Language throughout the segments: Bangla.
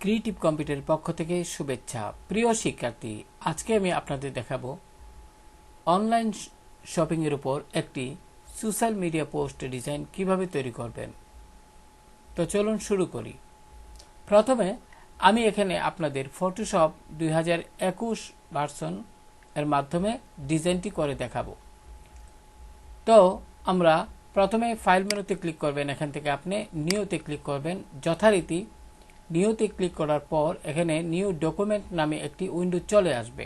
ক্রিয়েটিভ কম্পিউটারের পক্ষ থেকে শুভেচ্ছা। প্রিয় শিক্ষার্থী, আজকে আমি আপনাদের দেখাবো অনলাইন শপিং এর উপর একটি সোশ্যাল মিডিয়া পোস্ট ডিজাইন কিভাবে তৈরি করবেন। তো চলুন শুরু করি। প্রথমে আমি এখানে আপনাদের ফটোশপ 2021 ভার্সন এর মাধ্যমে ডিজাইনটি করে দেখাবো। তো আমরা প্রথমে ফাইল মেনুতে ক্লিক করবেন, এখান থেকে আপনি নিউতে ক্লিক করবেন। যথারীতি নিউতে ক্লিক করার পর এখানে নিউ ডকুমেন্ট নামে একটি উইন্ডো চলে আসবে।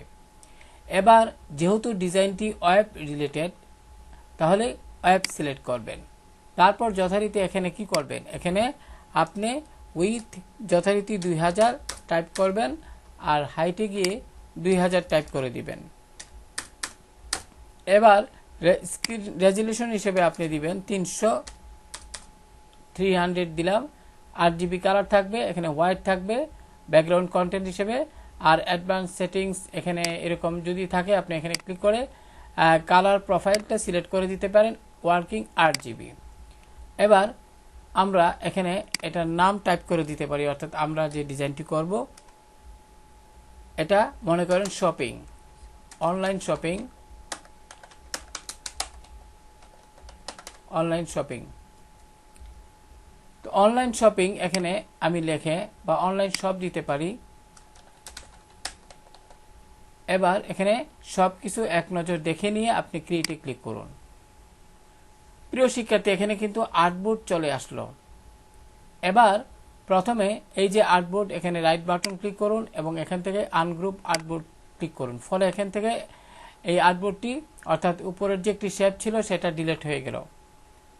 এবার যেহেতু ডিজাইনটি ওয়েব রিলেটেড, তাহলে ওয়েব সিলেক্ট করবেন। তারপর যথারীতি এখানে কি করবেন, এখানে আপনি উইথ যথারীতি 2000 টাইপ করবেন আর হাইটে গিয়ে 2000 টাইপ করে দিবেন। এবার স্ক্রিন রেজলিউশন হিসেবে আপনি দিবেন 300 দিলাম। 8GB কালার থাকবে, এখানে হোয়াইট থাকবে ব্যাকগ্রাউন্ড কন্টেন্ট হিসেবে। আর অ্যাডভান্স সেটিংস এখানে এরকম যদি থাকে আপনি এখানে ক্লিক করে কালার প্রোফাইলটা সিলেক্ট করে দিতে পারেন, ওয়ার্কিং 8GB। এবার আমরা এখানে এটার নাম টাইপ করে দিতে পারি, অর্থাৎ আমরা যে ডিজাইনটি করব এটা মনে করেন shopping, online shopping, online shopping. তো অনলাইন শপিং এখানে আমি লিখে বা অনলাইন শপ দিতে পারি। এবার এখানে সব কিছু এক নজর দেখে নিয়ে আপনি ক্রিয়েটে ক্লিক করুন। প্রিয় শিক্ষার্থী, এখানে কিন্তু আর্টবোর্ড চলে আসলো। এবার প্রথমে এই যে আর্টবোর্ড, এখানে রাইট বাটন ক্লিক করুন এবং এখান থেকে আনগ্রুপ আর্টবোর্ড ক্লিক করুন। ফলে এখান থেকে এই আর্টবোর্ডটি অর্থাৎ উপরের যে একটি শেপ ছিল সেটা ডিলিট হয়ে গেল।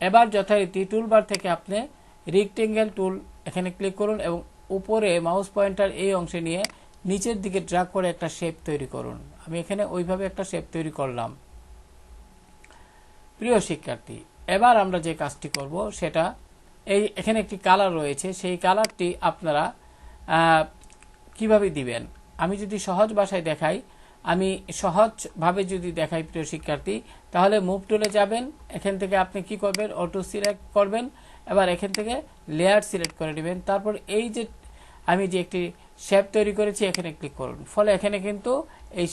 এবার যথারীতি টুলবার থেকে আপনি রেক্টেঙ্গেল টুল এখানে ক্লিক করুন এবং উপরে মাউস পয়েন্টার এই অংশে নিয়ে নিচের দিকে ড্র্যাগ করে একটা শেপ তৈরি করুন। আমি এখানে ওইভাবে একটা শেপ তৈরি করলাম। প্রিয় শিক্ষার্থী, এবার আমরা যে কাজটি করব সেটা এখানে একটি কালার রয়েছে, সেই কালারটি আপনারা কিভাবে দিবেন। আমি যদি সহজ ভাষায় দেখাই, আমি সহজভাবে যদি দেখাই প্রিয় শিক্ষার্থী, তাহলে মুভ টুলে যাবেন। এখান থেকে আপনি কি করবেন, অটো সিলেক্ট করবেন। এবার এখান থেকে লেয়ার সিলেক্ট করে নেবেন। তারপর এই যে আমি যে একটি শেপ তৈরি করেছি এখানে ক্লিক করুন। ফলে এখানে কিন্তু এই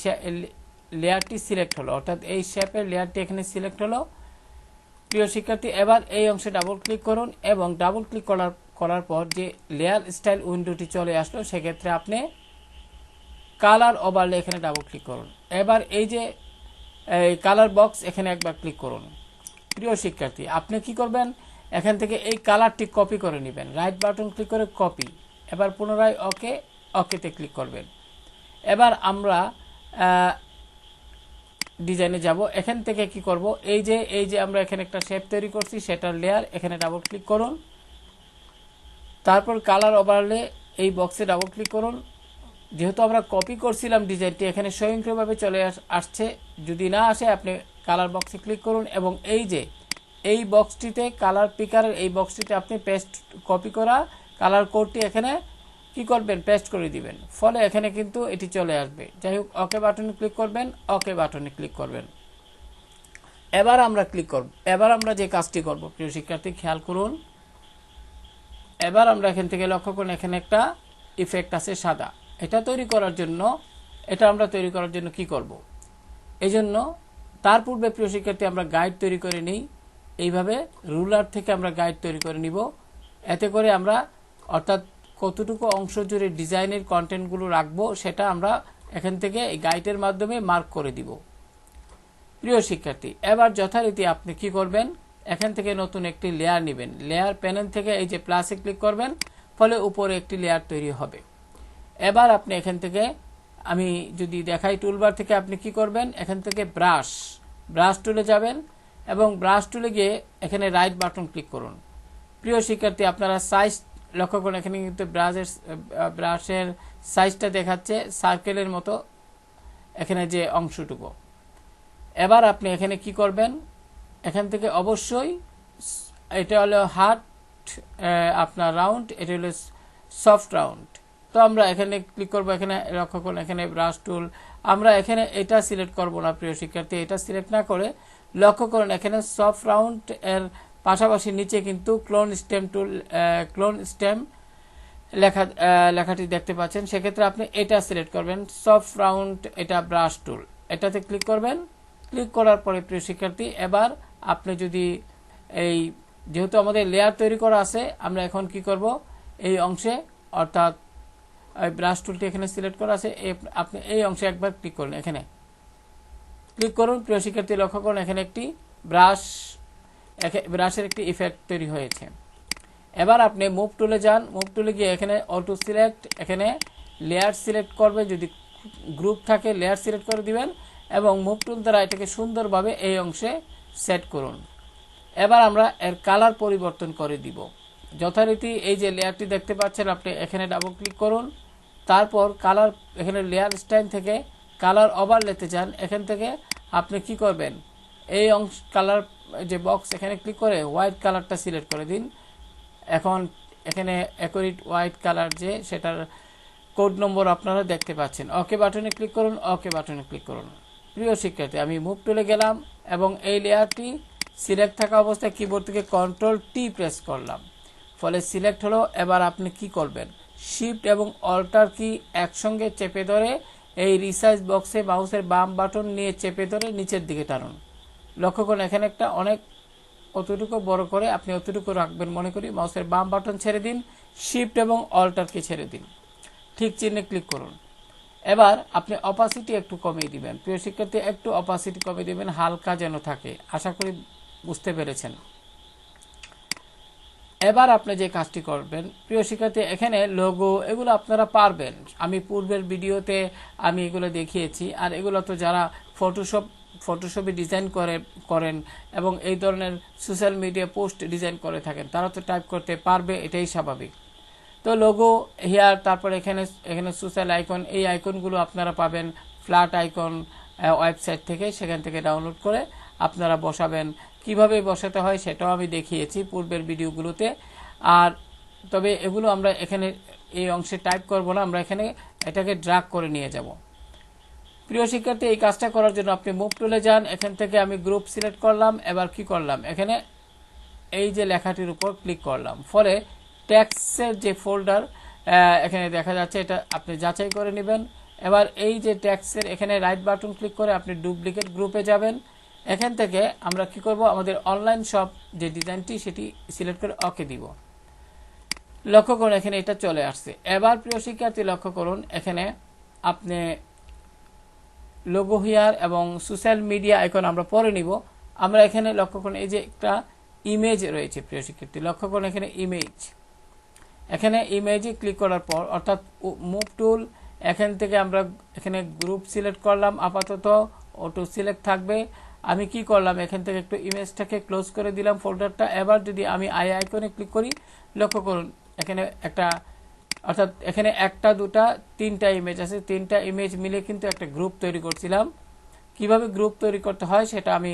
লেয়ারটি সিলেক্ট হলো, অর্থাৎ এই শেপের লেয়ারটি এখানে সিলেক্ট হলো। প্রিয় শিক্ষার্থী, এবার এই অংশে ডাবল ক্লিক করুন এবং ডাবল ক্লিক করার পর যে লেয়ার স্টাইল উইন্ডোটি চলে আসলো, সেক্ষেত্রে আপনি কালার ওভারলে এখানে ডাবল ক্লিক করুন। এবার এই যে কালার বক্স এখানে একবার ক্লিক করুন। প্রিয় শিক্ষার্থী, আপনি কি করবেন, এখান থেকে এই কালারটি কপি করে নেবেন, রাইট বাটন ক্লিক করে কপি। এবার পুনরায় ওকেতে ক্লিক করবেন। এবার আমরা ডিজাইনে যাব। এখান থেকে কি করব, এই যে আমরা এখানে একটা শেপ তৈরি করছি সেটার লেয়ার এখানে ডাবল ক্লিক করুন। তারপর কালার ওভারলে এই বক্সে ডাবল ক্লিক করুন। যেহেতু আমরা কপি করছিলাম ডিজাইনটি, এখানে স্বয়ংক্রিয়ভাবে চলে আসছে। যদি না আসে আপনি কালার বক্সে ক্লিক করুন এবং এই বক্সটিতে কালার পিকারের এই বক্সটিতে আপনি পেস্ট কপি করা কালার কোডটি এখানে কি করবেন, পেস্ট করে দিবেন। ফলে এখানে কিন্তু এটি চলে আসবে। যাই হোক, ওকে বাটনে ক্লিক করবেন, ওকে বাটনে ক্লিক করবেন। এবার আমরা ক্লিক করব। এবার আমরা যে কাজটি করব প্রিয় শিক্ষার্থী, খেয়াল করুন। এবার আমরা এখান থেকে লক্ষ্য করুন, এখানে একটা ইফেক্ট আছে সাদা। এটা আমরা তৈরি করার জন্য কি করব, এই জন্য তার পূর্বে প্রিয় শিক্ষার্থী আমরা গাইড তৈরি করে নিই। এইভাবে রুলার থেকে আমরা গাইড তৈরি করে নিব। এতে করে আমরা অর্থাৎ কতটুকু অংশ জুড়ে ডিজাইনের কন্টেন্টগুলো রাখবো সেটা আমরা এখান থেকে এই গাইডের মাধ্যমে মার্ক করে দিব। প্রিয় শিক্ষার্থী, এবার যথারীতি আপনি কি করবেন, এখান থেকে নতুন একটি লেয়ার নেবেন। লেয়ার প্যানেল থেকে এই যে প্লাসে ক্লিক করবেন, ফলে উপরে একটি লেয়ার তৈরি হবে। এবার আপনি এখান থেকে আমি যদি দেখাই টুলবার থেকে আপনি কি করবেন, এখান থেকে ব্রাশ টুলে যাবেন এবং ব্রাশ টুলে গিয়ে এখানে রাইট বাটন ক্লিক করুন। প্রিয় শিক্ষার্থী, আপনারা সাইজ লক্ষ্য করুন, এখানে কিন্তু ব্রাশের সাইজটা দেখাচ্ছে সার্কেলের মতো, এখানে যে অংশটুকু। এবার আপনি এখানে কি করবেন, এখান থেকে অবশ্যই এটা হলো হার্ট, আপনার রাউন্ড, এটা হলো সফট রাউন্ড। তো আমরা এখানে ক্লিক করব। এখানে লক্ষ্য করুন, এখানে ব্রাশ টুল, আমরা এখানে এটা সিলেক্ট করব না প্রিয় শিক্ষার্থী। এটা সিলেক্ট না করে লক্ষ্য করুন, এখানে সফট রাউন্ড এর পাশাপাশি নিচে কিন্তু ক্লোন স্টেম লেখাটি দেখতে পাচ্ছেন। সেক্ষেত্রে আপনি এটা সিলেক্ট করবেন, সফট রাউন্ড, এটা ব্রাশ টুল, এটাতে ক্লিক করবেন। ক্লিক করার পরে প্রিয় শিক্ষার্থী, এবার আপনি যদি যেহেতু আমাদের লেয়ার তৈরি করা আছে, আমরা এখন কি করব, এই অংশে অর্থাৎ ব্রাশ টুলটি এখানে সিলেক্ট করা আছে, আপনি এই অংশে একবার ক্লিক করুন। এখানে ক্লিক করুন। প্রিয় শিক্ষার্থী লক্ষ্য করুন, এখানে একটি ব্রাশের একটি ইফেক্ট তৈরি হয়েছে। এবার আপনি মুভ টুলে যান। মুভ টুলে গিয়ে এখানে অটো সিলেক্ট, এখানে লেয়ার সিলেক্ট করবে, যদি গ্রুপ থাকে লেয়ার সিলেক্ট করে দিবেন এবং মুভ টুল দ্বারা এটাকে সুন্দরভাবে এই অংশে সেট করুন। এবার আমরা এর কালার পরিবর্তন করে দিব যথারীতি। এই যে লেয়ারটি দেখতে পাচ্ছেন, আপনি এখানে ডাবল ক্লিক করুন। তারপর কালার, এখানে লেয়ার স্টাইল থেকে কালার ওভারলেতে যান। এখান থেকে আপনি কি করবেন, এই অংশ কালার যে বক্স, এখানে ক্লিক করে হোয়াইট কালারটা সিলেক্ট করে দিন। এখন এখানে অ্যাকুরেট হোয়াইট কালার যে, সেটার কোড নম্বর আপনারা দেখতে পাচ্ছেন। ওকে বাটনে ক্লিক করুন, ওকে বাটনে ক্লিক করুন। প্রিয় শিক্ষার্থী, আমি মুভ টুলে গেলাম এবং এই লেয়ারটি সিলেক্ট থাকা অবস্থায় কিবোর্ড থেকে Ctrl+T প্রেস করলাম, ফলে সিলেক্ট হলো। এবার আপনি কি করবেন, শিফট এবং অল্টার কি একসঙ্গে চেপে ধরে এই রিসাইজ বক্সে মাউসের বাম বাটন নিয়ে চেপে ধরে নিচের দিকে টানুন। লক্ষ্য করুন, এখানে একটা অনেক অতটুকু বড় করে আপনি অতটুকু রাখবেন মনে করি। মাউসের বাম বাটন ছেড়ে দিন, শিফট এবং অল্টারকে ছেড়ে দিন, ঠিক চিহ্নে ক্লিক করুন। এবার আপনি অপাসিটি একটু কমিয়ে দিবেন। প্রিয় শিক্ষার্থী, একটু অপাসিটি কমিয়ে দিবেন, হালকা যেন থাকে। আশা করি বুঝতে পেরেছেন। এবার আপনি যে কাজটি করবেন প্রিয় শিক্ষার্থী, এখানে লোগো এগুলো আপনারা পারবেন। আমি পূর্বের ভিডিওতে আমি এগুলো দেখিয়েছি। আর এগুলো তো যারা ফটোশপে ডিজাইন করেন এবং এই ধরনের সোশ্যাল মিডিয়া পোস্ট ডিজাইন করে থাকেন, তারা তো টাইপ করতে পারবে, এটাই স্বাভাবিক। তো লোগো হেয়ার, তারপর এখানে সোশ্যাল আইকন, এই আইকনগুলো আপনারা পাবেন ফ্ল্যাট আইকন ওয়েবসাইট থেকে, সেখান থেকে ডাউনলোড করে আপনারা বসাবেন। কিভাবে বসাতে হয় সেটাও আমি দেখিয়েছি পূর্বের ভিডিওগুলোতে। আর তবে এগুলো আমরা এখানে এই অংশে টাইপ করব না, আমরা এখানে এটাকে ড্র্যাগ করে নিয়ে যাব। প্রিয় শিক্ষার্থী, এই কাজটা করার জন্য আপনি মুভ টুলে যান। এখান থেকে আমি গ্রুপ সিলেক্ট করলাম। এবার কি করলাম, এখানে এই যে লেখাটির উপর ক্লিক করলাম, ফলে ট্যাক্সের যে ফোল্ডার এখানে দেখা যাচ্ছে, এটা আপনি যাচাই করে নেবেন। এবার এই যে ট্যাক্সের এখানে রাইট বাটন ক্লিক করে আপনি ডুপ্লিকেট গ্রুপে যাবেন। এখান থেকে আমরা কি করব, আমাদের অনলাইন শপ যে ডিজাইনটি সেটি সিলেক্ট করে ওকে দিব। লক্ষ্য করুন, এখানে এটা চলে আসছে। এবার প্রিয় শিক্ষার্থী লক্ষ্য করুন, এখানে আপনি লোগো হেয়ার এবং সোশ্যাল মিডিয়া আইকন আমরা পরে নিব। আমরা এখানে লক্ষ্য করুন, এই যে একটা ইমেজ রয়েছে প্রিয় শিক্ষার্থী, লক্ষ্য করুন এখানে ইমেজ। এখানে ইমেজে ক্লিক করার পর অর্থাৎ মুভ টুল, এখান থেকে আমরা এখানে গ্রুপ সিলেক্ট করলাম, আপাতত অটো সিলেক্ট থাকবে। আমি কি করলাম, এখান থেকে একটু ইমেজটাকে ক্লোজ করে দিলাম ফোল্ডারটা। এবার যদি আমি আই আইকনে ক্লিক করি, লক্ষ্য করুন এখানে অর্থাৎ এখানে একটা, দুটা, তিনটা ইমেজ আছে। তিনটা ইমেজ মিলে কিন্তু একটা গ্রুপ তৈরি করছিলাম। কিভাবে গ্রুপ তৈরি করতে হয় সেটা আমি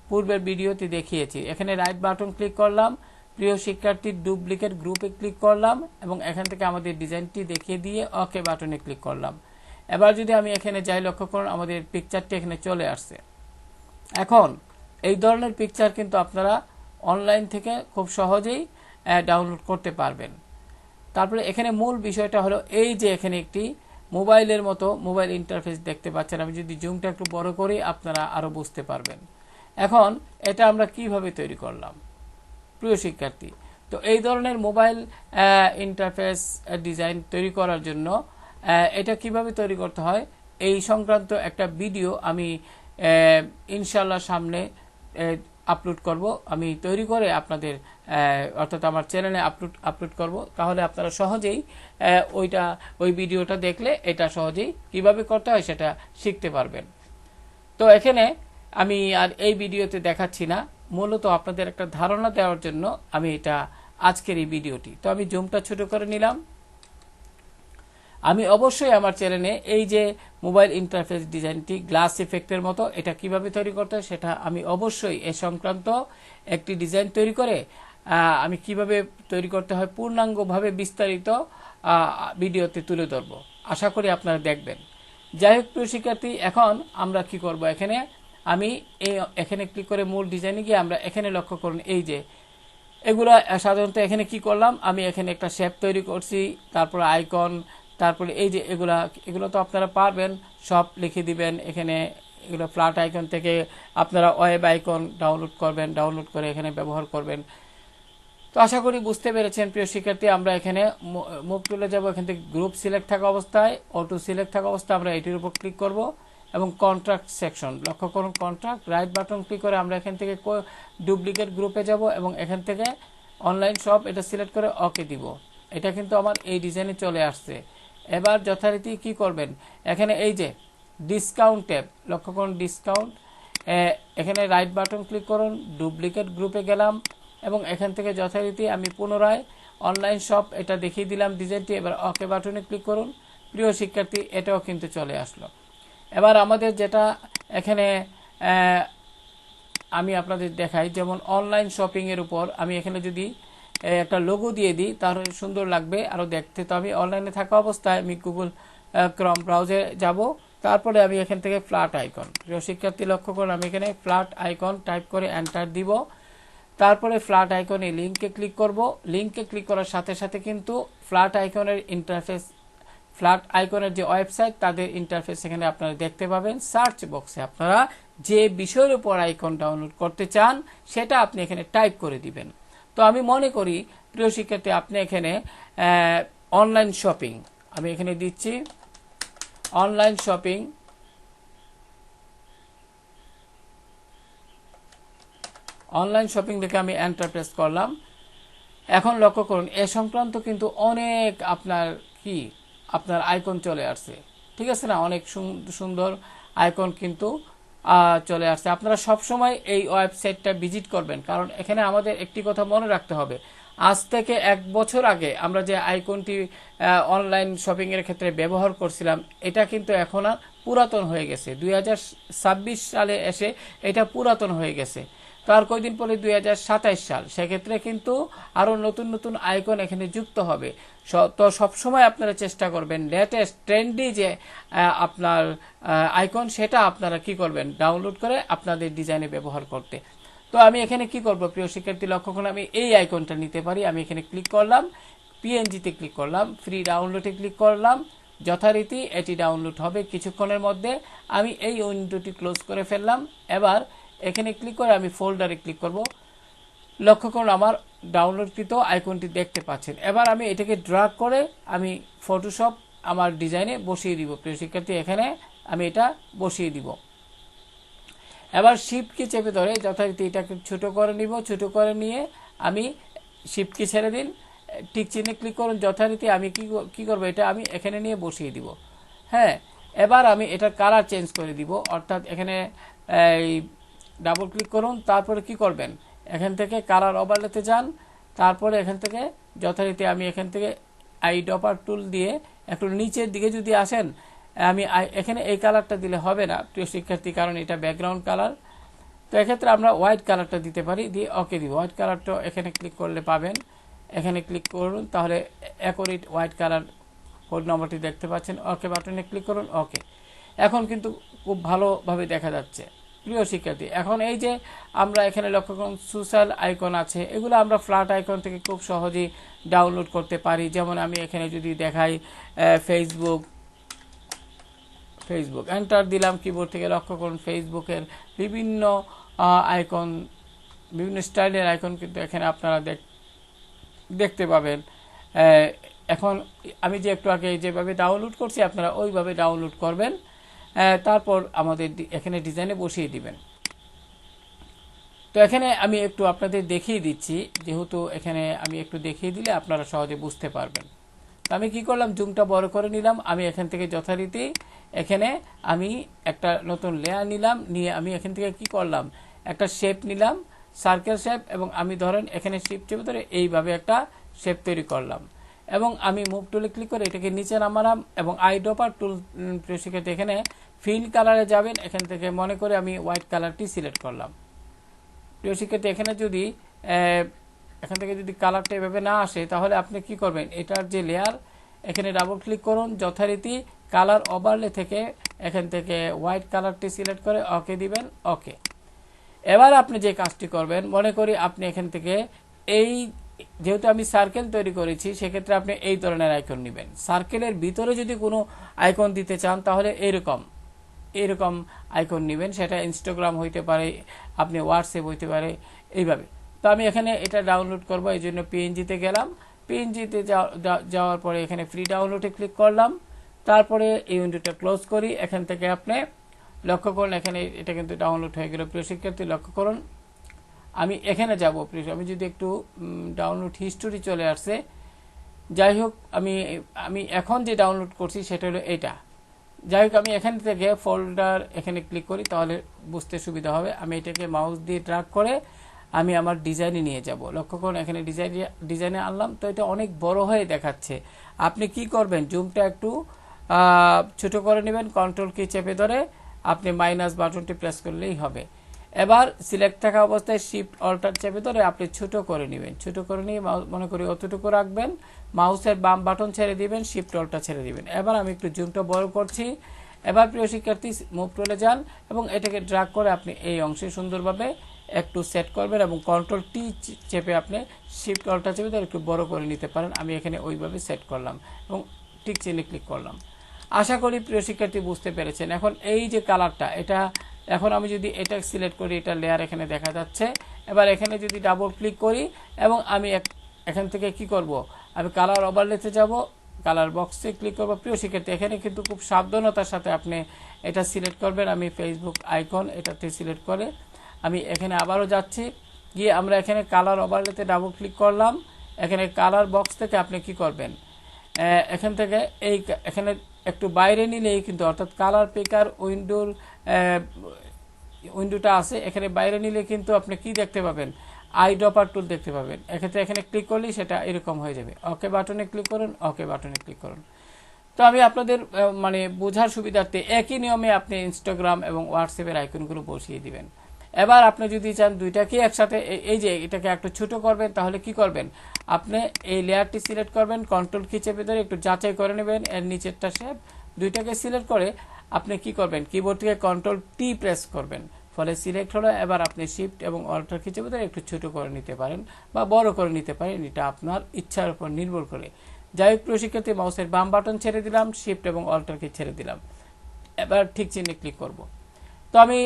পূর্বের ভিডিওতে দেখিয়েছি। এখানে রাইট বাটন ক্লিক করলাম, প্রিয় শিক্ষার্থীর ডুপ্লিকেট গ্রুপে ক্লিক করলাম এবং এখান থেকে আমাদের ডিজাইনটি দেখিয়ে দিয়ে ওকে বাটনে ক্লিক করলাম। এবার যদি আমি এখানে যাই, লক্ষ্য করুন আমাদের পিকচারটি এখানে চলে আসছে। এখন এই ধরনের পিকচার কিন্তু আপনারা অনলাইন থেকে খুব সহজেই ডাউনলোড করতে পারবেন। তারপরে এখানে মূল বিষয়টা হলো, এই যে এখানে একটি মোবাইলের মতো মোবাইল ইন্টারফেস দেখতে পাচ্ছেন। আমি যদি জুমটা একটু বড় করি আপনারা আরো বুঝতে পারবেন। এখন এটা আমরা কিভাবে তৈরি করলাম প্রিয় শিক্ষার্থী, তো এই ধরনের মোবাইল ইন্টারফেস ডিজাইন তৈরি করার জন্য এটা কিভাবে তৈরি করতে হয় এই সংক্রান্ত একটা ভিডিও আমি ইনশাআল্লাহ সামনে আপলোড করব। আমি তৈরি করে আপনাদের অর্থাৎ আমার চ্যানেলে আপলোড করব। তাহলে আপনারা সহজেই ওই ভিডিওটা দেখলে এটা সহজেই কিভাবে করতে হয় সেটা শিখতে পারবেন। তো এখানে আমি আর এই ভিডিওতে দেখাচ্ছি না, মূলত আপনাদের একটা ধারণা দেওয়ার জন্য আমি এটা আজকের এই ভিডিওটি। তো আমি জুমটা ছোট করে নিলাম। আমি অবশ্যই আমার চ্যানেলে এই যে মোবাইল ইন্টারফেস ডিজাইনটি গ্লাস ইফেক্টের মতো এটা কিভাবে তৈরি করতে হয় সেটা আমি অবশ্যই এ সংক্রান্ত একটি ডিজাইন তৈরি করে আমি কিভাবে তৈরি করতে হয় পূর্ণাঙ্গভাবে বিস্তারিত ভিডিওতে তুলে ধরব। আশা করি আপনারা দেখবেন। যাই হোক প্রিয় শিক্ষার্থী, এখন আমরা কি করব, এখানে আমি এখানে ক্লিক করে মূল ডিজাইনে গিয়ে আমরা এখানে লক্ষ্য করুন, এই যে এগুলো সাধারণত এখানে কি করলাম, আমি এখানে একটা শেপ তৈরি করছি, তারপরে আইকন, তারপরে এই যে এগুলো তো আপনারা পারবেন, সব লিখে দিবেন এখানে। এগুলো ফ্ল্যাট আইকন থেকে আপনারা ওয়েব আইকন ডাউনলোড করবেন, ডাউনলোড করে এখানে ব্যবহার করবেন। তো আশা করি বুঝতে পেরেছেন প্রিয় শিক্ষার্থী। আমরা এখানে মুভ টুলে যাব, এখান থেকে গ্রুপ সিলেক্ট থাকা অবস্থায়, অটো সিলেক্ট থাকা অবস্থায় আমরা এটির উপর ক্লিক করব এবং কন্ট্রাক্ট সেকশন, লক্ষ্য করুন কন্ট্রাক্ট, রাইট বাটন ক্লিক করে আমরা এখান থেকে ডুপ্লিকেট গ্রুপে যাব এবং এখান থেকে অনলাইন শপ এটা সিলেক্ট করে ওকে দিব। এটা কিন্তু আমার এই ডিজাইনে চলে আসছে। এবার যথারীতি কি করবেন, এখানে এই যে ডিসকাউন্ট ট্যাব, লক্ষ্য করুন ডিসকাউন্ট, এখানে রাইট বাটন ক্লিক করুন, ডুপ্লিকেট গ্রুপে গেলাম এবং এখান থেকে যথারীতি আমি পুনরায় অনলাইন শপ এটা দেখিয়ে দিলাম ডিজাইনটি। এবার ওকে বাটনে ক্লিক করুন। প্রিয় শিক্ষার্থী, এটাও কিন্তু চলে আসলো। এবার আমাদের যেটা এখানে আমি আপনাদের দেখাই, যেমন অনলাইন শপিংয়ের উপর আমি এখানে যদি একটা লোগো দিয়ে দিই তাহলে সুন্দর লাগবে আরও দেখতে। তো আমি অনলাইনে থাকা অবস্থায় আমি গুগল ক্রোম ব্রাউজারে যাব, তারপরে আমি এখান থেকে ফ্ল্যাট আইকন, প্রিয় শিক্ষার্থী লক্ষ্য করুন আমি এখানে ফ্ল্যাট আইকন টাইপ করে এন্টার দিব। তারপরে ফ্ল্যাট আইকনে লিঙ্কে ক্লিক করব। লিঙ্কে ক্লিক করার সাথে সাথে কিন্তু ফ্ল্যাট আইকনের ইন্টারফেস, ফ্ল্যাট আইকনের যে ওয়েবসাইট তাদের ইন্টারফেস এখানে আপনারা দেখতে পাবেন। সার্চ বক্সে আপনারা যে বিষয়ের উপর আইকন ডাউনলোড করতে চান সেটা আপনি এখানে টাইপ করে দিবেন। তো আমি মনে করি প্রিয় শিক্ষার্থী আপনি এখানে অনলাইন শপিং, আমি এখানে দিচ্ছি অনলাইন শপিং, অনলাইন শপিং দেখে আমি এন্টার প্রেস করলাম। এখন লক্ষ্য করুন এ সংক্রান্ত কিন্তু অনেক আপনার আইকন চলে আসছে, ঠিক আছে না, অনেক সুন্দর আইকন কিন্তু চলে আসছে। আপনারা সব সময় এই ওয়েবসাইটটা ভিজিট করবেন, কারণ এখানে আমাদের একটি কথা মনে রাখতে হবে, আজ থেকে 1 বছর আগে আমরা যে আইকনটি অনলাইন শপিং এর ক্ষেত্রে ব্যবহার করছিলাম এটা কিন্তু এখন আর পুরাতন হয়ে গেছে। 2026 সালে এসে এটা পুরাতন হয়ে গেছে। তার কয়েকদিন পরে 2027 সাল, সেক্ষেত্রে কিন্তু আরো নতুন নতুন আইকন এখানে যুক্ত হবে। তো সবসময় আপনারা চেষ্টা করবেন লেটেস্ট ট্রেন্ডি যে আপনার আইকন সেটা আপনারা কি করবেন, ডাউনলোড করে আপনাদের ডিজাইনে ব্যবহার করতে। তো আমি এখানে কি করব প্রিয় শিক্ষার্থী লক্ষ্য করুন, আমি এই আইকনটা নিতে পারি। আমি এখানে ক্লিক করলাম, পিএনজিতে ক্লিক করলাম, ফ্রি ডাউনলোডে ক্লিক করলাম, যথারীতি এটি ডাউনলোড হবে কিছুক্ষণের মধ্যে। আমি এই উইন্ডোটি ক্লোজ করে ফেললাম। এবার এখানে ক্লিক করে আমি ফোল্ডারে ক্লিক করব। লক্ষ্য করুন আমার ডাউনলোডকৃত আইকনটি দেখতে পাচ্ছেন। এবার আমি এটাকে ড্র্যাগ করে আমি ফটোশপ আমার ডিজাইনে বসিয়ে দিব। প্রিয় শিক্ষার্থী এখানে আমি এটা বসিয়ে দিব। এবার শিফট কি চেপে ধরে যথারীতি এটাকে ছোট করে নিব। ছোট করে নিয়ে আমি শিফট কি ছেড়ে দিন, টিক চিহ্নে ক্লিক করুন। যথারীতি আমি কি করব, এটা আমি এখানে নিয়ে বসিয়ে দিব। হ্যাঁ, এবার আমি এটার কালার চেঞ্জ করে দিব, অর্থাৎ এখানে এই ডাবল ক্লিক করুন। তারপরে কি করবেন, এখান থেকে কালার ওভারলেতে যান। তারপরে এখান থেকে যথারীতি আমি এখান থেকে আইড্রপার টুল দিয়ে একটু নিচের দিকে যদি আসেন, আমি এখানে এই কালারটা দিলে হবে না প্রিয় শিক্ষার্থী, কারণ এটা ব্যাকগ্রাউন্ড কালার। তো এক্ষেত্রে আমরা হোয়াইট কালারটা দিতে পারি, দিয়ে ওকে দিব। হোয়াইট কালারটা এখানে ক্লিক করলে পাবেন, এখানে ক্লিক করুন, তাহলে অ্যাকোরেট হোয়াইট কালার কোড নম্বরটি দেখতে পাচ্ছেন। ওকে বাটনে ক্লিক করুন, ওকে। এখন কিন্তু খুব ভালোভাবে দেখা যাচ্ছে প্রিয় শিক্ষার্থী। এখন এই যে আমরা এখানে লক্ষ্য করুন সোশ্যাল আইকন আছে, এগুলো আমরা ফ্ল্যাট আইকন থেকে খুব সহজেই ডাউনলোড করতে পারি। যেমন আমি এখানে যদি দেখাই ফেসবুক এন্টার দিলাম কিবোর্ড থেকে, লক্ষ্য করুন ফেসবুকের বিভিন্ন আইকন, বিভিন্ন স্টাইলের আইকন কিন্তু এখানে আপনারা দেখতে পাবেন। এখন আমি যে একটু আগে যেভাবে ডাউনলোড করছি আপনারা ওইভাবে ডাউনলোড করবেন। তারপর আমাদের এখানে ডিজাইনে বসিয়ে দিবেন। তো এখানে আমি একটু আপনাদের দেখিয়ে দিচ্ছি, যেহেতু এখানে আমি একটু দেখিয়ে দিলে আপনারা সহজে বুঝতে পারবেন। তো আমি কি করলাম, জুমটা বড় করে নিলাম। আমি এখান থেকে যথারীতি এখানে আমি একটা নতুন লেয়ার নিলাম, নিয়ে আমি এখান থেকে কি করলাম, একটা শেপ নিলাম, সার্কেল শেপ, এবং আমি ধরেন এখানে শিফট চেপে ধরে এইভাবে একটা শেপ তৈরি করলাম এবং আমি মুভ টুলে ক্লিক করে এটাকে নিচে নামালাম এবং আইড্রপার টুল শিক্ষার্থী এখানে ফিল কালারে যাবেন। এখান থেকে মনে করে আমি হোয়াইট কালারটি সিলেক্ট করলাম। প্রিয় শিক্ষার্থী এখানে যদি এখান থেকে যদি কালারটা এভাবে না আসে তাহলে আপনি কি করবেন, এটার যে লেয়ার এখানে ডাবল ক্লিক করুন, যথারীতি কালার ওভারলে থেকে এখান থেকে হোয়াইট কালারটি সিলেক্ট করে ওকে দিবেন, ওকে। এবার আপনি যে কাজটি করবেন, মনে করি আপনি এখান থেকে এই যেহেতু আমি সার্কেল তৈরি করেছি, সেক্ষেত্রে আপনি এই ধরনের আইকন নেবেন। সার্কেলের ভিতরে যদি কোনো আইকন দিতে চান তাহলে এরকম আইকন নেবেন। সেটা ইনস্টাগ্রাম হইতে পারে, আপনি হোয়াটসঅ্যাপ হইতে পারে, এইভাবে। তো আমি এখানে এটা ডাউনলোড করব, এই জন্য পিএনজিতে গেলাম। পিএনজিতে যাওয়ার পরে এখানে ফ্রি ডাউনলোডে ক্লিক করলাম। তারপরে এই উইন্ডোটা ক্লোজ করি। এখান থেকে আপনি লক্ষ্য করুন, এখানে এটা কিন্তু ডাউনলোড হয়ে গেল। প্রিয় শিক্ষার্থী লক্ষ্য করুন, আমি এখানে যাব। আমি যদি একটু ডাউনলোড হিস্টোরি চলে আসছে, যাই হোক আমি এখন যে ডাউনলোড করছি সেটা হলো এটা। যাই হোক, আমি এখান থেকে ফোল্ডার এখানে ক্লিক করি, তাহলে বুঝতে সুবিধা হবে। আমি এটাকে মাউস দিয়ে ড্র্যাগ করে আমি আমার ডিজাইনে নিয়ে যাব। লক্ষ্য করুন, এখানে ডিজাইনে আনলাম। তো এটা অনেক বড় হয়ে দেখাচ্ছে। আপনি কি করবেন, জুমটা একটু ছোট করে নেবেন, কন্ট্রোল কি চেপে ধরে আপনি মাইনাস বাটনটি প্রেস করলেই হবে। এবার সিলেক্ট থাকা অবস্থায় শিফট অল্টার চেপে ধরে আপনি ছোট করে নেবেন। ছোট করে নিয়ে মনে করি অতটুকু রাখবেন, মাউসের বাম বাটন ছেড়ে দিবেন, শিফট অল্টার ছেড়ে দিবেন। এবার আমি একটু জুমটা বড় করছি। এবার প্রিয় শিক্ষার্থী মুভ টুলে যান এবং এটাকে ড্র্যাগ করে আপনি এই অংশে সুন্দরভাবে একটু সেট করবেন এবং কন্ট্রোল টি চেপে আপনি শিফট অল্টার চেপে ধরে একটু বড় করে নিতে পারেন। আমি এখানে ওইভাবে সেট করলাম এবং টিক চিহ্নে ক্লিক করলাম। আশা করি প্রিয় শিক্ষার্থী বুঝতে পেরেছেন। এখন এই যে কালারটা, এটা এখন আমি যদি এটা সিলেক্ট করি, এটা লেয়ার এখানে দেখা যাচ্ছে। এবার এখানে যদি ডাবল ক্লিক করি এবং আমি এখান থেকে কি করব, আমি কালার ওভারলেতে যাব, কালার বক্সে ক্লিক করব। প্রিয় শিক্ষার্থী এখানে কিন্তু খুব সাবধানতার সাথে আপনি এটা সিলেক্ট করবেন। আমি ফেসবুক আইকন এটাতে সিলেক্ট করে আমি এখানে আবারও যাচ্ছি, গিয়ে আমরা এখানে কালার ওভারলেতে ডাবল ক্লিক করলাম। এখানে কালার বক্স থেকে আপনি কি করবেন, এখান থেকে এখানে একটু বাইরে নিলেই কিন্তু, অর্থাৎ কালার পিকার উইন্ডোটা আছে, এখানে বাইরে নিলে কিন্তু আপনি কি দেখতে পাবেন, আই ড্রপার টুল দেখতে পাবেন। এক্ষেত্রে এখানে ক্লিক করলেই সেটা এরকম হয়ে যাবে। ওকে বাটনে ক্লিক করুন, ওকে বাটনে ক্লিক করুন। তো আমি আপনাদের মানে বোঝার সুবিধার্থে একই নিয়মে আপনি ইনস্টাগ্রাম এবং হোয়াটসঅ্যাপের আইকনগুলো বসিয়ে দিবেন। এবার আপনি যদি চান দুইটাকে একসাথে, এই যে এটাকে একটু ছোট করবেন, তাহলে কি করবেন, আপনি এই লেয়ারটি সিলেক্ট করবেন, কন্ট্রোল কি চেপে ধরে একটু যাচাই করে নেবেন এর নিচেরটা শেপ, দুইটাকে সিলেক্ট করে আপনি কি করবেন, কিবোর্ড থেকে কন্ট্রোল টি প্রেস করবেন, ফলে সিলেক্ট হলো। এবার আপনি শিফট এবং অল্টার কি চেপে ধরে একটু ছোট করে নিতে পারেন বা বড় করে নিতে পারেন, এটা আপনার ইচ্ছার উপর নির্ভর করে। যাই হোক প্রিয় শিক্ষার্থী, মাউসের বাম বাটন ছেড়ে দিলাম, শিফট এবং অল্টার কি ছেড়ে দিলাম। এবার ঠিক চিহ্নে ক্লিক করব। তো আমি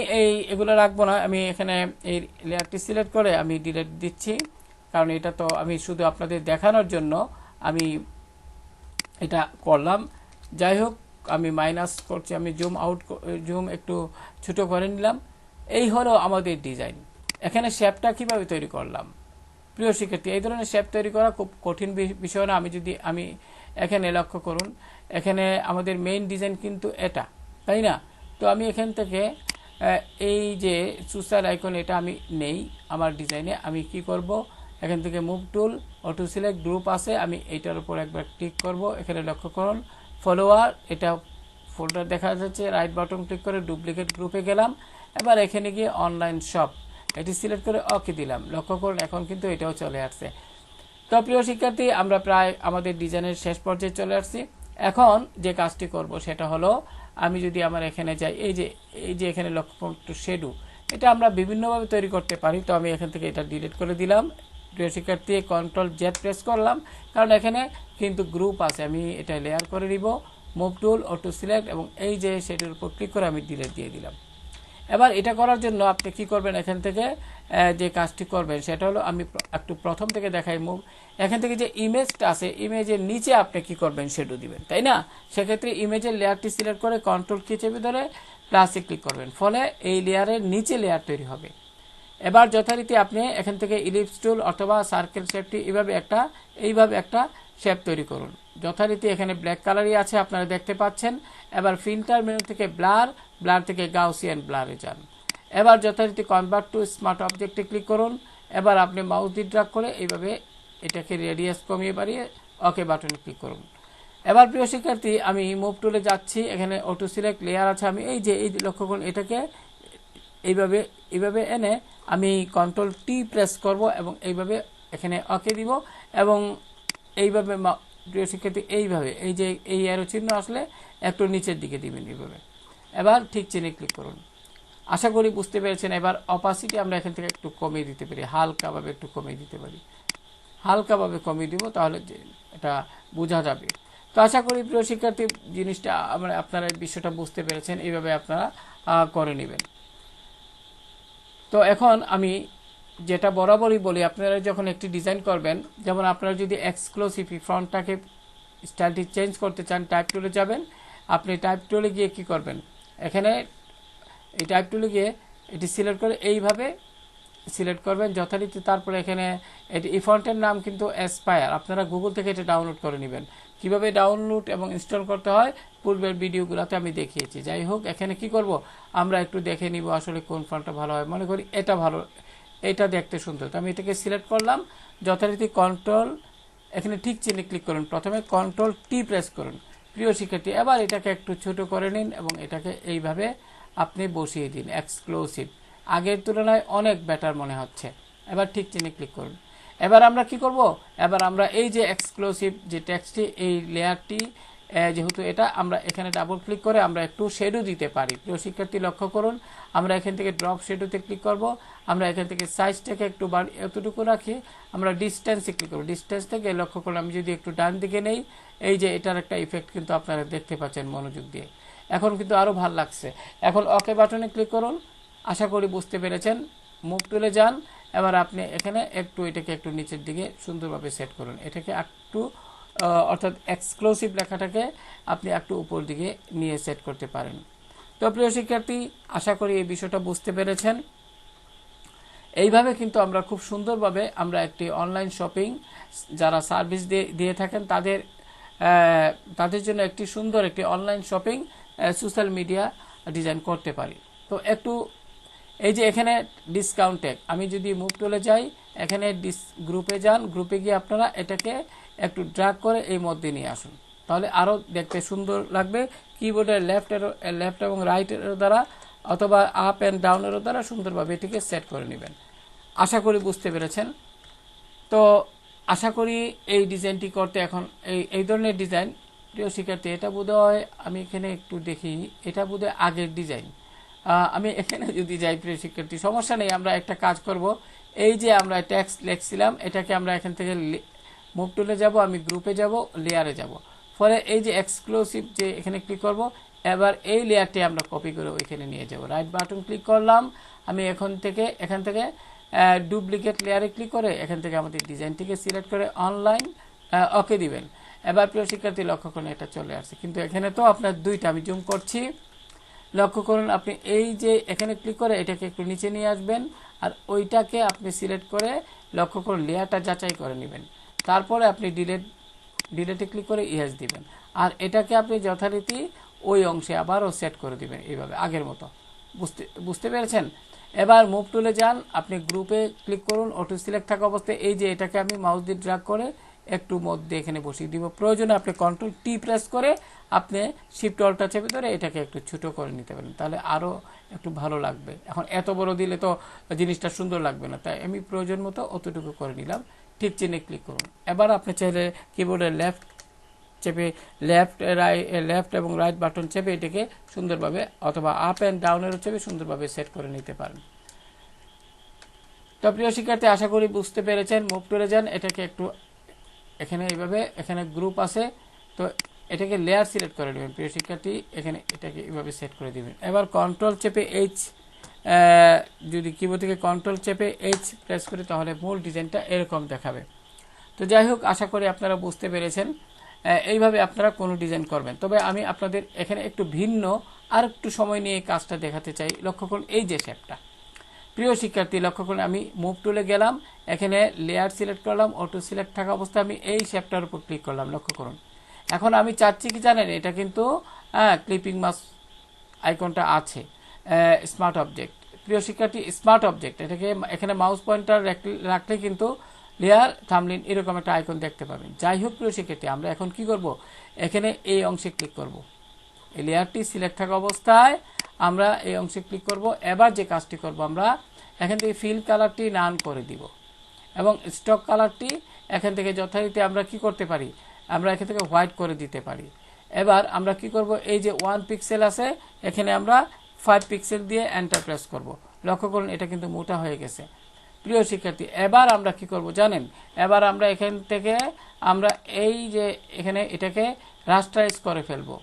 এগুলো রাখবো না, আমি এখানে এই লেয়ারটি সিলেক্ট করে আমি ডিলিট দিচ্ছি, কারণ এটা তো আমি শুধু আপনাদের দেখানোর জন্য আমি এটা করলাম। যাই হোক, আমি মাইনাস করছি, আমি জুম একটু ছোট করে নিলাম। এই হলো আমাদের ডিজাইন। এখানে শেপটা কিভাবে তৈরি করলাম প্রিয় শিক্ষার্থী, এই ধরনের শেপ তৈরি করা খুব কঠিন বিষয় না। আমি এখানে লক্ষ্য করুন, এখানে আমাদের মেইন ডিজাইন কিন্তু এটা, তাই না? তো আমি এখান থেকে এই যে সুসার আইকন, এটা আমি নেই আমার ডিজাইনে। আমি কি করব, এখান থেকে move tool, auto select, group আছে, আমি এটার উপর একবার ক্লিক করব। এখানে লক্ষ্য করুন ফলোয়ার, এটা ফোল্ডার দেখা যাচ্ছে, রাইট বাটন ক্লিক করে ডুপ্লিকেট গ্রুপে গেলাম। এবার এখানে গিয়ে অনলাইন শপ এটি সিলেক্ট করে ওকে দিলাম। লক্ষ্য করুন এখন কিন্তু এটাও চলে আসছে। তো প্রিয় শিক্ষার্থী, আমরা প্রায় আমাদের ডিজাইনের শেষ পর্যায়ে চলে আসছি। এখন যে কাজটি করব সেটা হলো, আমি যদি আমার এখানে যাই, এই যে এখানে লক্ষ্য করুন টু শেডু, এটা আমরা বিভিন্নভাবে তৈরি করতে পারি। তো আমি এখান থেকে এটা ডিলিট করে দিলাম। প্রিয় শিক্ষার্থী কন্ট্রোল জেড প্রেস করলাম, কারণ এখানে কিন্তু গ্রুপ আছে। আমি এটা লেয়ার করে দিব, মুভ টুল, অটো সিলেক্ট এবং এই যে সেটির উপর ক্লিক করে আমি ডিলিট দিয়ে দিলাম। এবার এটা করার জন্য আপনি কি করবেন, এখান থেকে যে কাজটি করবেন সেটা হলো, আমি একটু প্রথম থেকে দেখাই মুভ। এখান থেকে যে ইমেজটা আছে, ইমেজের নিচে আপনি কি করবেন, শ্যাডো দিবেন, তাই না? সেক্ষেত্রে ইমেজের লেয়ারটি সিলেক্ট করে কন্ট্রোল কি চেপে ধরে প্লাসে ক্লিক করবেন, ফলে এই লেয়ারের নিচে লেয়ার তৈরি হবে। এবার যথারীতি আপনি এখান থেকে ইলিপস টুল অথবা সার্কেল শেপটি এইভাবে একটা শেপ তৈরি করুন। যথারীতি এখানে ব্ল্যাক কালারই আছে, আপনারা দেখতে পাচ্ছেন। এবার ফিল্টার মেনু থেকে ব্লার থেকে গাউসিয়ান ব্লারে যান। এবার যথারীতি কনভার্ট টু স্মার্ট অবজেক্টে ক্লিক করুন। এবার আপনি মাউস দিয়ে ড্র্যাগ করে এইভাবে এটাকে রেডিয়াস কমিয়ে বাড়িয়ে ওকে বাটনে ক্লিক করুন। এবার প্রিয় শিক্ষার্থী, আমি মুভ টুলে যাচ্ছি, এখানে অটো সিলেক্ট লেয়ার আছে, আমি এই যে লক্ষ্য করুন, এটাকে এইভাবে এনে আমি কন্ট্রোল টি প্রেস করব এবং এইভাবে এখানে ওকে দিব এবং এইভাবে প্রিয় শিক্ষার্থী এইভাবে এই অ্যারো চিহ্ন আসলে একটু নিচের দিকে দিবেন এইভাবে। এবার ঠিক চিহ্নে ক্লিক করুন। আশা করি বুঝতে পেরেছেন। এবার অপাসিটি আমরা এখান থেকে একটু কমিয়ে দিতে পারি, হালকাভাবে একটু কমিয়ে দিতে পারি। হালকাভাবে কমিয়ে দিব, তাহলে এটা বোঝা যাবে। তো আশা করি প্রিয় শিক্ষার্থী জিনিসটা আপনারা এই বিষয়টা বুঝতে পেরেছেন, এইভাবে আপনারা করে নেবেন। তো এখন আমি যেটা বরাবরই বলি, আপনারা যখন একটি ডিজাইন করবেন, যেমন আপনারা যদি এক্সক্লুসিভ ফ্রন্টটাকে স্টাইলটি চেঞ্জ করতে চান, টাইপ টুলে যাবেন। আপনি টাইপ টুলে গিয়ে কি করবেন, এখানে এই টাইপ টুলে গিয়ে এটি সিলেক্ট করে এইভাবে সিলেক্ট করবেন যথারীতি। তারপরে এখানে এই ফন্টের নাম কিন্তু অ্যাসপায়ার, আপনারা গুগল থেকে এটা ডাউনলোড করে নেবেন। কিভাবে ডাউনলোড এবং ইনস্টল করতে হয় পূর্বের ভিডিওগুলোতে আমি দেখিয়েছি। যাই হোক, এখানে কি করব, আমরা একটু দেখে নিব আসলে কোন ফন্টটা ভালো হয়। মনে করি এটা ভালো, এটা দেখতে সুন্দর, তো আমি এটাকে সিলেক্ট করলাম। যথারীতি কন্ট্রোল, এখানে ঠিক চিহ্নে ক্লিক করুন, প্রথমে কন্ট্রোল টি প্রেস করুন। প্রিয় শিক্ষার্থী, এবার এটাকে একটু ছোট করে নিন এবং এটাকে এইভাবে আপনি বসিয়ে দিন। এক্সক্লুসিভ আগের তুলনায় অনেক বেটার মনে হচ্ছে। এবার ঠিক চিহ্নে ক্লিক করুন। এবার আমরা কি করব, এবার আমরা এই যে এক্সক্লুসিভ যে টেক্সটটি, এই লেয়ারটি যেহেতু এটা, আমরা এখানে ডাবল ক্লিক করে আমরা একটু শেডো দিতে পারি। প্রিয় শিক্ষার্থী লক্ষ্য করুন, আমরা এখান থেকে ড্রপ শেডোতে ক্লিক করব। আমরা এখান থেকে সাইজটাকে একটু এতটুকু রাখি, আমরা ডিস্টেন্সে ক্লিক করব। ডিস্টেন্স থেকে লক্ষ্য করলে আমি যদি একটু ডান দিকে নেই, এই যে এটার একটা ইফেক্ট কিন্তু আপনারা দেখতে পাচ্ছেন মনোযোগ দিয়ে। এখন কিন্তু আরও ভালো লাগছে। এখন ওকে বাটনে ক্লিক করুন। আশা করি বুঝতে পেরেছেন। মুভ টুলে যান। এবার আপনি এখানে একটু এটাকে একটু নিচের দিকে সুন্দরভাবে সেট করুন। এটাকে একটু অর্থাৎ এক্সক্লুসিভ লেখাটাকে আপনি একটু উপর দিকে নিয়ে সেট করতে পারেন। তো প্রিয় শিক্ষার্থী, আশা করি এই বিষয়টা বুঝতে পেরেছেন। এইভাবে কিন্তু আমরা খুব সুন্দরভাবে আমরা একটি অনলাইন শপিং যারা সার্ভিস দিয়ে থাকেন তাদের জন্য একটি সুন্দর একটি online shopping social media design করতে পারি। তো একটু এই যে এখানে ডিসকাউন্ট ট্যাগ, আমি যদি মুভ টুলে যাই, এখানে গ্রুপে যান। গ্রুপে গিয়ে আপনারা এটাকে একটু ড্র্যাগ করে এই মধ্যে নিয়ে আসুন, তাহলে আরও দেখতে সুন্দর লাগবে। কিবোর্ডের লেফট এবং রাইটের দ্বারা অথবা আপ অ্যান্ড ডাউনের দ্বারা সুন্দরভাবে এটিকে সেট করে নেবেন। আশা করি বুঝতে পেরেছেন। তো আশা করি এই ডিজাইনটি করতে এখন এই ধরনের ডিজাইন, প্রিয় শিক্ষার্থী, এটা বোধহয় আমি এখানে একটু দেখি, এটা বোধহয় আগের ডিজাইন। আমি এখানে যদি যাই প্রিয় শিক্ষার্থী, সমস্যা নেই, আমরা একটা কাজ করব। এই যে আমরা টেক্সট লিখছিলাম, এটাকে আমরা এখান থেকে মুভ টুলে যাব, আমি গ্রুপে যাব, লেয়ারে যাব। ফলে এই যে এক্সক্লুসিভ যে এখানে ক্লিক করব, এবার এই লেয়ারটি আমরা কপি করে ওইখানে নিয়ে যাব। রাইট বাটন ক্লিক করলাম, আমি এখান থেকে ডুপ্লিকেট লেয়ারে ক্লিক করে এখান থেকে আমাদের ডিজাইনটিকে সিলেক্ট করে অনলাইন ওকে দিবেন। এবার প্রিয় শিক্ষার্থী লক্ষ্য করুন, এটা চলে আসছে। কিন্তু এখানে তো আপনার দুইটা, আমি জুম করছি, লক্ষ্য করুন, আপনি এই যে এখানে ক্লিক করে এটাকে একটু নিচে নিয়ে আসবেন, আর ওইটাকে আপনি সিলেক্ট করে লক্ষ্য করুন লেয়ারটা যাচাই করে নেবেন। তারপরে আপনি ডিলেটে ক্লিক করে ইয়েস দিবেন, আর এটাকে আপনি যথারীতি ওই অংশে আবারও সেট করে দিবেন এইভাবে আগের মতো। বুঝতে পেরেছেন? এবার মুভ টুলে যান, আপনি গ্রুপে ক্লিক করুন, অটো সিলেক্ট থাকা অবস্থায় এই যে এটাকে আমি মাউস দিয়ে ড্র্যাগ করে একটু মধ্যে এখানে বসিয়ে দিব। প্রয়োজনে আপনি কন্ট্রোল টি প্রেস করে আপনি শিফট অল্টটা চেপে ধরে এটাকে একটু ছোটো করে নিতে পারেন, তাহলে আরও একটু ভালো লাগবে। এখন এত বড় দিলে তো জিনিসটা সুন্দর লাগবে না, তাই আমি প্রয়োজন মতো অতটুকু করে নিলাম। ঠিক চিহ্নে ক্লিক করুন। এবার আপনি চাইলে কিবোর্ডের লেফট এবং রাইট বাটন চেপে এটাকে সুন্দরভাবে অথবা আপ অ্যান্ড ডাউনের চেপে সুন্দরভাবে সেট করে নিতে পারেন। তো প্রিয় শিক্ষার্থী, আশা করি বুঝতে পেরেছেন। মুভ টুলে যান, এটাকে একটু এখানে এইভাবে, এখানে গ্রুপ আছে, তো এটাকে লেয়ার সিলেক্ট করে নেবেন প্রিয় শিক্ষার্থী, এখানে এটাকে এইভাবে সেট করে দিবেন। এবার কন্ট্রোল চেপে এইচ, যদি কিবোর্ড থেকে কন্ট্রোল চেপে এইচ প্রেস করি তাহলে মূল ডিজাইনটা এরকম দেখাবে। তো যাই হোক, আশা করি আপনারা বুঝতে পেরেছেন। এইভাবে আপনারা কোনো ডিজাইন করবেন। তবে আমি আপনাদের এখানে একটু ভিন্ন আর একটু সময় নিয়ে কাজটা দেখাতে চাই। লক্ষ্য করুন এই যে শেপটা, প্রিয় শিক্ষার্থী লক্ষ্য করুন, আমি মুভ টুলে গেলাম, এখানে লেয়ার সিলেক্ট করলাম, অটো সিলেক্ট থাকা অবস্থায় আমি এই শেপটার উপর ক্লিক করলাম। লক্ষ্য করুন, এখন আমি চাচ্ছি কি জানেন, এটা কিন্তু ক্লিপিং মাস আইকনটা আছে, স্মার্ট অবজেক্ট। প্রিয় শিক্ষার্থী, স্মার্ট অবজেক্ট, এটাকে এখানে মাউস পয়েন্টার রাখলে কিন্তু লেয়ার থামলিন এরকম একটা আইকন দেখতে পাবেন। যাই হোক প্রিয় শিক্ষার্থী, আমরা এখন কি করব, এখানে এই অংশে ক্লিক করব। এই লেয়ারটি সিলেক্ট থাকা অবস্থায় আমরা এই অংশে ক্লিক করব। এবার যে কাজটি করব, আমরা এখান থেকে ফিল কালারটি নান করে দিব এবং স্টক কালারটি এখান থেকে যথারীতি আমরা কি করতে পারি, আমরা এখান থেকে হোয়াইট করে দিতে পারি। এবার আমরা কি করব, এই যে 1 পিক্সেল আছে, এখানে আমরা 5 পিক্সেল দিয়ে এন্টার প্রেস করব। লক্ষ্য করুন, এটা কিন্তু মোটা হয়ে গেছে। প্রিয় শিক্ষার্থী, এবার আমরা কি করব জানেন? এবার আমরা এখান থেকে আমরা এই যে এখানে এটাকে রাস্টারাইজ করে ফেলবো।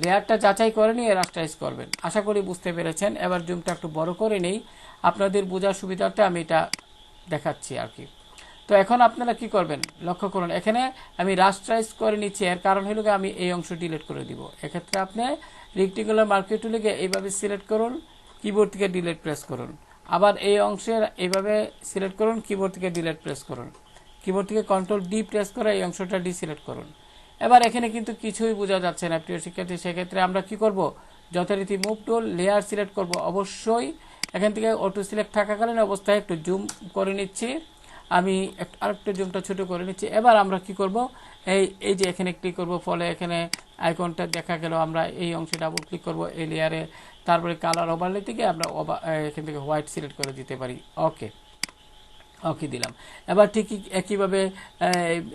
লেয়ারটা যাচাই করে নিয়ে রাস্টারাইজ করবেন। আশা করি বুঝতে পেরেছেন। এবার জুমটা একটু বড় করে নেই, আপনাদের বোঝার সুবিধার্থে আমি এটা দেখাচ্ছি আর কি। তো এখন আপনারা কি করবেন লক্ষ্য করুন, এখানে আমি রাস্টারাইজ করে নিচ্ছি। এর কারণ হলো আমি এই অংশ ডিলিট করে দিব। এক্ষেত্রে আপনি রেক্টিকুলার মার্কেট টুলে গিয়ে এইভাবে সিলেক্ট করুন, কিবোর্ড থেকে ডিলিট প্রেস করুন। আবার এই অংশের এইভাবে সিলেক্ট করুন, কিবোর্ড থেকে ডিলিট প্রেস করুন। কিবোর্ড থেকে কন্ট্রোল ডি প্রেস করে এই অংশটা ডিসিলেক্ট করুন। এবার এখানে কিন্তু কিছুই বোঝা যাচ্ছে না প্রিয় শিক্ষার্থী। সেক্ষেত্রে আমরা কি করব, যথারীতি মুভ টুল, লেয়ার সিলেক্ট করব। অবশ্যই এখান থেকে অটো সিলেক্ট থাকাকালীন অবস্থায় একটু জুম করে নিচ্ছি। আমি আরেকটু জুমটা ছোট করে নিচ্ছি। এবার আমরা কি করব, এই যে এখানে ক্লিক করব, ফলে এখানে আইকনটা দেখা গেল। আমরা এই অংশে ডাবল ক্লিক করব এই লেয়ারে, তারপরে কালার ওভারলে থেকে আমরা এখান থেকে হোয়াইট সিলেক্ট করে দিতে পারি। ওকে, ওকে দিলাম। এবার ঠিক একইভাবে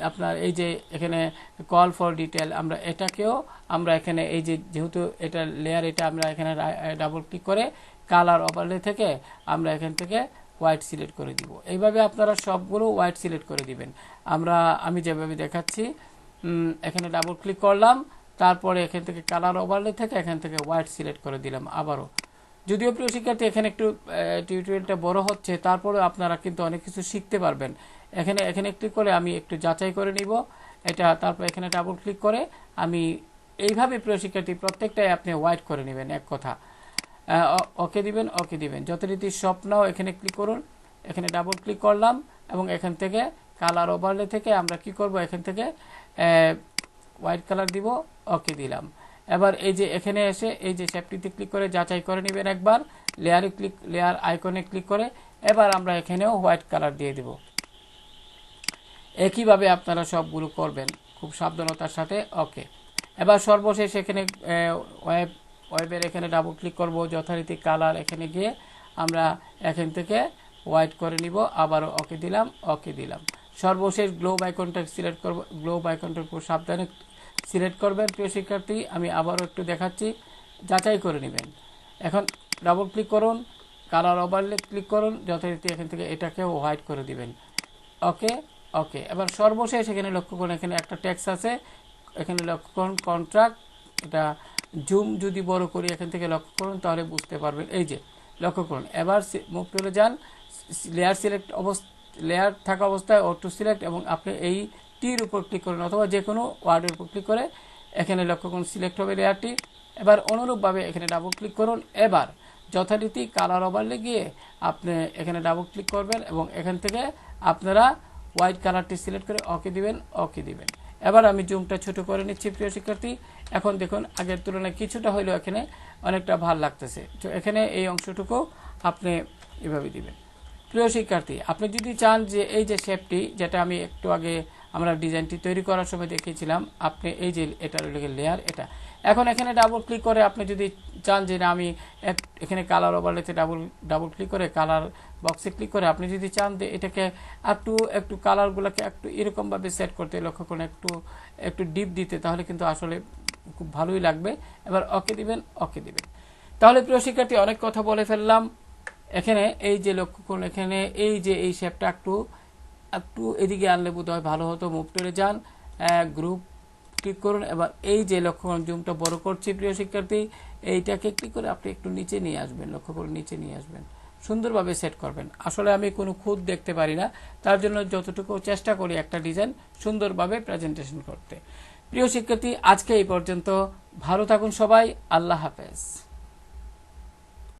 আপনার এই যে এখানে কল ফর ডিটেল, আমরা এটাকেও আমরা এখানে এই যে যেহেতু এটা লেয়ার, এটা আমরা এখানে ডাবল ক্লিক করে কালার ওভারলে থেকে আমরা এখান থেকে হোয়াইট সিলেক্ট করে দিব। এইভাবে আপনারা সবগুলো হোয়াইট সিলেক্ট করে দিবেন। আমি যেভাবে দেখাচ্ছি, এখানে ডাবল ক্লিক করলাম, তারপরে এখান থেকে কালার ওভারলে থেকে এখান থেকে হোয়াইট সিলেক্ট করে দিলাম আবারও। যদিও প্রিয় শিক্ষার্থী এখানে একটু টিউটোরিয়ালটা বড় হচ্ছে, তারপরে আপনারা কিন্তু অনেক কিছু শিখতে পারবেন। এখানে ক্লিক করে আমি একটু যাচাই করে নিব এটা, তারপর এখানে ডাবল ক্লিক করে আমি এইভাবে প্রিয় শিক্ষার্থী প্রত্যেকটাই আপনি হোয়াইট করে নেবেন। এক কথা, ওকে দিবেন, ওকে দিবেন। যথারীতি স্বপ্নও এখানে ক্লিক করুন, এখানে ডাবল ক্লিক করলাম এবং এখান থেকে কালার ওভারলে থেকে আমরা কি করব, এখান থেকে হোয়াইট কালার দিব, ওকে দিলাম। এবার এই যে এখানে এসে এই যে শেপটিতে ক্লিক করে যাচাই করে নেবেন একবার, লেয়ার আইকনে ক্লিক করে। এবার আমরা এখানেও হোয়াইট কালার দিয়ে দিব। একইভাবে আপনারা সবগুলো করবেন খুব সাবধানতার সাথে। ওকে, এবার সর্বশেষ এখানে ওয়েবের এখানে ডাবল ক্লিক করব, যথারীতি কালার এখানে গিয়ে আমরা এখান থেকে হোয়াইট করে নিব, আবারও ওকে দিলাম, ওকে দিলাম। সর্বশেষ গ্লোব আইকনটা সিলেক্ট করব, গ্লোব আইকনটা খুব সাবধানে সিলেক্ট করবেন প্রিয় শিক্ষার্থী। আমি আবারও একটু দেখাচ্ছি, যাচাই করে নেবেন। এখন ডাবল ক্লিক করুন, কালার ওভারলে ক্লিক করুন, যথারীতি এখান থেকে এটাকেও হোয়াইট করে দিবেন। ওকে, ওকে। এবার সর্বশেষ এখানে লক্ষ্য করুন, এখানে একটা টেক্সট আছে, এখানে লক্ষ্য করুন কন্ট্রাক্ট। এটা জুম যদি বড় করি এখান থেকে লক্ষ্য করুন, তাহলে বুঝতে পারবেন। এই যে লক্ষ্য করুন, এবার মুভ টুলে যান, লেয়ার থাকা অবস্থায় অটো সিলেক্ট এবং আপনি এই টির উপর ক্লিক করুন অথবা যে কোনো ওয়ার্ডের উপর ক্লিক করে এখানে লক্ষ্য করুন সিলেক্ট হবে লেয়ারটি। এবার অনুরূপভাবে এখানে ডাবল ক্লিক করুন। এবার যথারীতি কালার ওভারলে গিয়ে আপনি এখানে ডাবল ক্লিক করবেন এবং এখান থেকে আপনারা হোয়াইট কালারটি সিলেক্ট করে ওকে দিবেন, ওকে দিবেন। এবার আমি জুমটা ছোট করে নিচ্ছি প্রিয় শিক্ষার্থী। এখন দেখুন আগের তুলনায় কিছুটা হইলেও এখানে অনেকটা ভালো লাগতেছে। তো এখানে এই অংশটুকু আপনি এভাবে দিবেন। প্রিয় শিক্ষার্থী, আপনি যদি চান যে এই যে শেপটি, যেটা আমি একটু আগে আমরা ডিজাইনটি তৈরি করার সময় দেখিয়েছিলাম, আপনি এই যে এটা লেয়ার, এটা এখন এখানে ডাবল ক্লিক করে আপনি যদি চান যে না আমি এখানে কালার ওভারলেতে ডাবল ক্লিক করে কালার বক্সে ক্লিক করে আপনি যদি চান যে এটাকে একটু কালারগুলোকে একটু এরকমভাবে সেট করতে, লক্ষ্য করুন একটু ডিপ দিতে, তাহলে কিন্তু আসলে খুব ভালোই লাগবে। এবার ওকে দিবেন, ওকে দিবেন। তাহলে প্রিয় শিক্ষার্থী অনেক কথা বলে ফেললাম। এখানে এই যে লক্ষ্য করুন, এখানে এই যে এই শেপটা একটু এদিকে আনলে বোধ হয় ভালো হতো। মুভ টুলে যান, গ্রুপ ক্লিক করুন। এবার এই যে লক্ষ্য করুন জুমটা বড় করছি প্রিয় শিক্ষার্থী, এইটাকে ক্লিক করে আপনি একটু নিচে নিয়ে আসবেন, লক্ষ্য করুন নিচে নিয়ে আসবেন, সুন্দরভাবে সেট করবেন। আসলে আমি কোনো খুঁত দেখতে পারি না, তার জন্য যতটুকু চেষ্টা করি একটা ডিজাইন সুন্দরভাবে প্রেজেন্টেশন করতে। প্রিয় শিক্ষার্থী, আজকে এই পর্যন্ত। ভালো থাকুন সবাই। আল্লাহ হাফেজ।